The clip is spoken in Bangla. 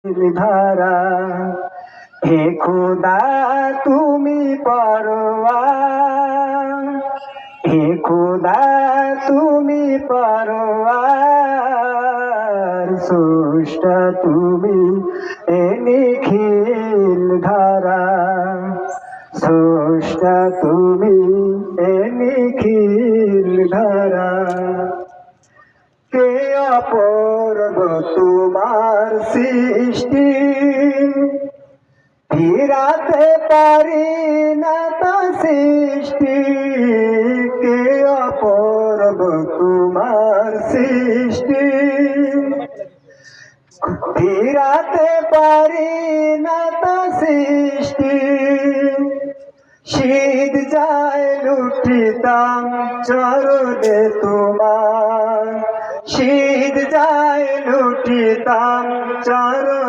ধারা হে খোদা তুমি পরোয়ার, হে খোদা তুমি পরোয়ার, স্রষ্টা তুমি এ নিখিল ধারা, স্রষ্টা তুমি এ নিখিল ধারা। কে অপূর্ব তোমার সৃষ্টি, ফিরাতে পারি না তা সৃষ্টি। কে অপূর্ব তোমার সৃষ্টি, ফিরাতে পারি না তা সৃষ্টি। শীত যায় লুটিতাম চরণে তোমার, শীত যায় লুটিতাম চরণে।